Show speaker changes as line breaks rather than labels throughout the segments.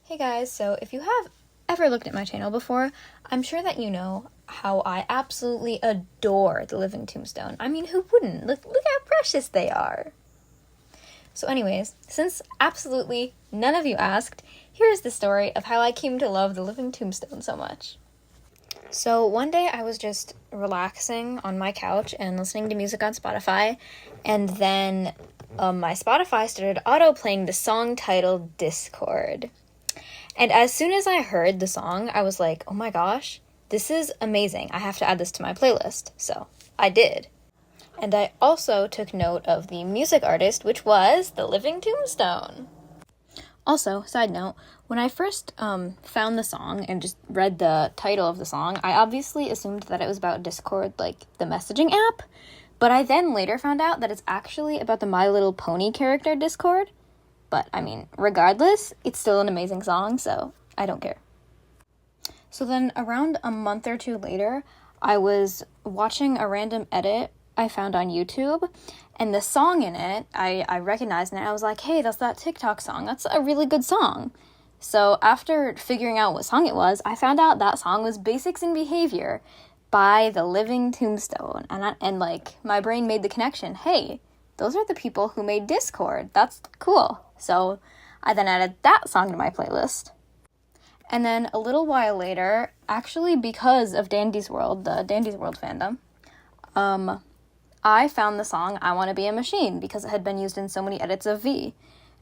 Hey guys, so if you have ever looked at my channel before, I'm sure that you know how I absolutely adore the living tombstone. I mean, who wouldn't? Look how precious they are. So anyways, since absolutely none of you asked, here's the story of how I came to love the living tombstone so much. So one day I was just relaxing on my couch and listening to music on Spotify, and then my Spotify started auto-playing the song titled Discord. And as soon as I heard the song, I was like, oh my gosh, this is amazing. I have to add this to my playlist. So I did. And I also took note of the music artist, which was the living tombstone. Also, side note, when I first found the song and just read the title of the song, I obviously assumed that it was about Discord, like the messaging app. But I then later found out that it's actually about the My Little Pony character Discord. But, I mean, regardless, it's still an amazing song, so I don't care. So then around a month or two later, I was watching a random edit I found on YouTube, and the song in it, I recognized it, and I was like, hey, that's that TikTok song. That's a really good song. So after figuring out what song it was, I found out that song was Basics in Behavior by the Living Tombstone. And my brain made the connection, hey, those are the people who made Discord. That's cool. So I then added that song to my playlist. And then a little while later, actually because of Dandy's World, the Dandy's World fandom, I found the song I Want to Be a Machine because it had been used in so many edits of V.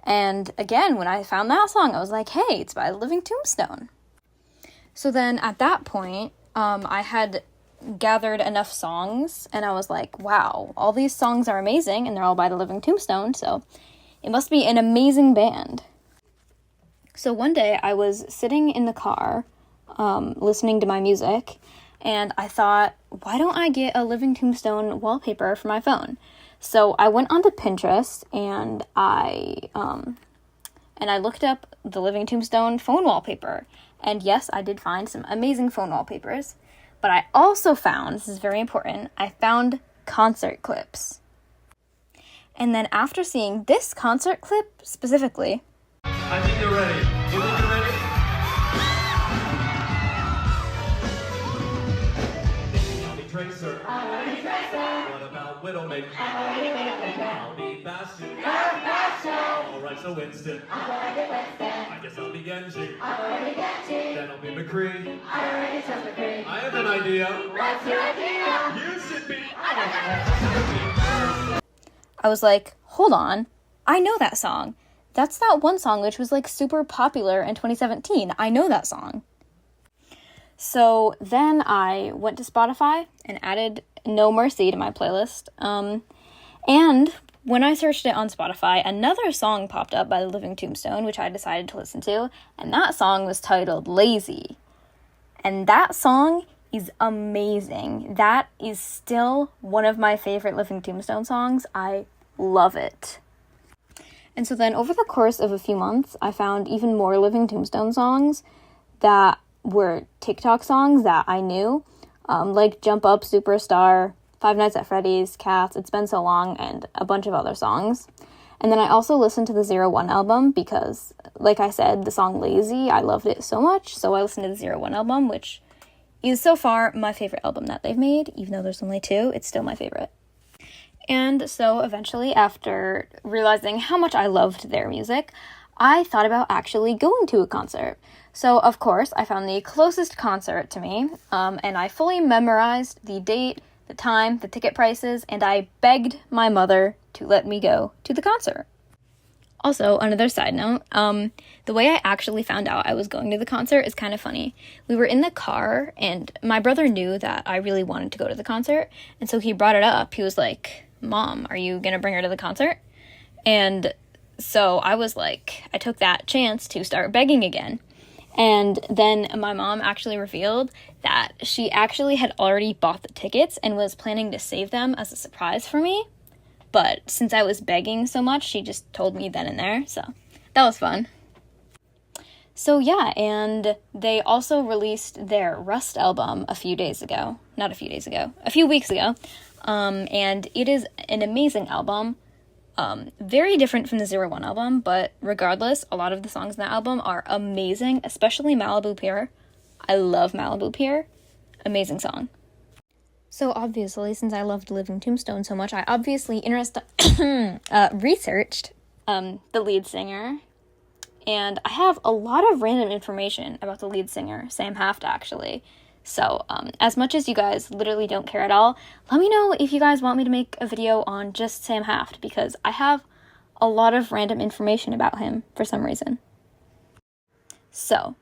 And again, when I found that song, I was like, hey, it's by the Living Tombstone. So then at that point, I had gathered enough songs, and I was like, wow, all these songs are amazing, and they're all by the Living Tombstone, so it must be an amazing band. So one day I was sitting in the car, listening to my music, and I thought, why don't I get a Living Tombstone wallpaper for my phone? So I went onto Pinterest, and I looked up the Living Tombstone phone wallpaper, and yes, I did find some amazing phone wallpapers. But I also found, this is very important, I found concert clips. And then after seeing this concert clip specifically,
I think you're ready. You think you're ready? I'll be Tracer. I'll be Tracer. What about Widowmaker? I'll be Bastion. Alright, so Winston. I guess I'll be Genji. Then I'll be McCree. I have an idea. What's your idea? You should be.
I was like, hold on, I know that song. That's that one song which was like super popular in 2017. I know that song. So then I went to Spotify and added No Mercy to my playlist. And when I searched it on Spotify, another song popped up by the Living Tombstone, which I decided to listen to, and that song was titled Lazy. And that song is amazing. That is still one of my favorite Living Tombstone songs. I love it. And so then over the course of a few months, I found even more Living Tombstone songs that were TikTok songs that I knew, like Jump Up, Superstar, Five Nights at Freddy's, Cats, It's Been So Long, and a bunch of other songs. And then I also listened to the 01 album because, like I said, the song Lazy, I loved it so much, so I listened to the 01 album, which is so far my favorite album that they've made. Even though there's only two, it's still my favorite. And so eventually, after realizing how much I loved their music, I thought about actually going to a concert. So, of course, I found the closest concert to me, and I fully memorized the date, the time, the ticket prices, and I begged my mother to let me go to the concert. Also, another side note, the way I actually found out I was going to the concert is kind of funny. We were in the car, and my brother knew that I really wanted to go to the concert, and so he brought it up. He was like, Mom, are you going to bring her to the concert? And so I was like, I took that chance to start begging again. And then my mom actually revealed that she actually had already bought the tickets and was planning to save them as a surprise for me. But since I was begging so much, she just told me then and there. So that was fun. So yeah, and they also released their Rust album a few weeks ago. And it is an amazing album. Very different from the 01 album, but regardless, a lot of the songs in that album are amazing, especially Malibu Pier. I love Malibu Pier. Amazing song. So obviously, since I loved Living Tombstone so much, I obviously researched the lead singer, and I have a lot of random information about the lead singer, Sam Haft, actually. So, as much as you guys literally don't care at all, let me know if you guys want me to make a video on just Sam Haft, because I have a lot of random information about him for some reason. So,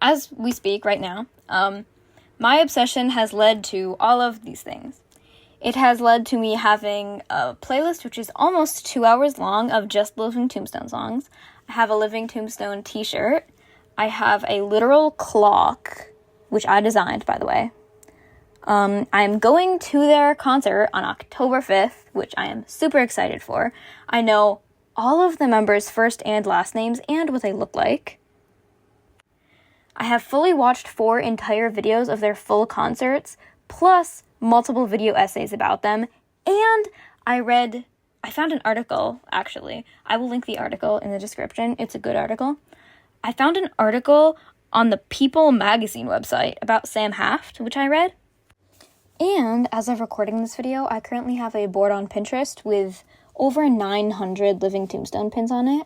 as we speak right now, my obsession has led to all of these things. It has led to me having a playlist which is almost 2 hours long of just Living Tombstone songs. I have a Living Tombstone t-shirt. I have a literal clock, which I designed, by the way. I'm going to their concert on October 5th, which I am super excited for. I know all of the members' first and last names and what they look like. I have fully watched 4 entire videos of their full concerts, plus multiple video essays about them, and I found an article, actually. I will link the article in the description. It's a good article. I found an article on the People magazine website about Sam Haft, which I read. And as of recording this video, I currently have a board on Pinterest with over 900 Living Tombstone pins on it,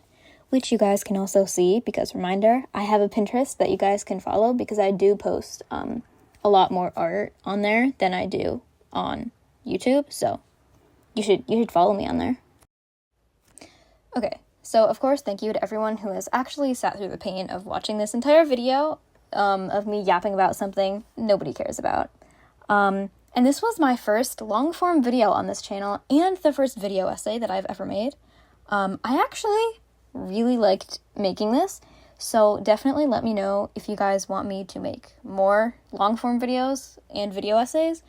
which you guys can also see, because reminder, I have a Pinterest that you guys can follow, because I do post a lot more art on there than I do on YouTube, so you should follow me on there. Okay, so of course, thank you to everyone who has actually sat through the pain of watching this entire video of me yapping about something nobody cares about. And this was my first long-form video on this channel, and the first video essay that I've ever made. I actually really liked making this, so definitely let me know if you guys want me to make more long-form videos and video essays,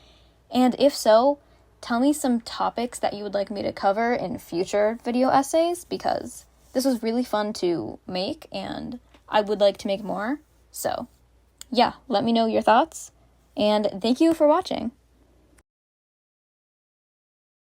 and if so, tell me some topics that you would like me to cover in future video essays, because this was really fun to make, and I would like to make more. So, yeah, let me know your thoughts, and thank you for watching.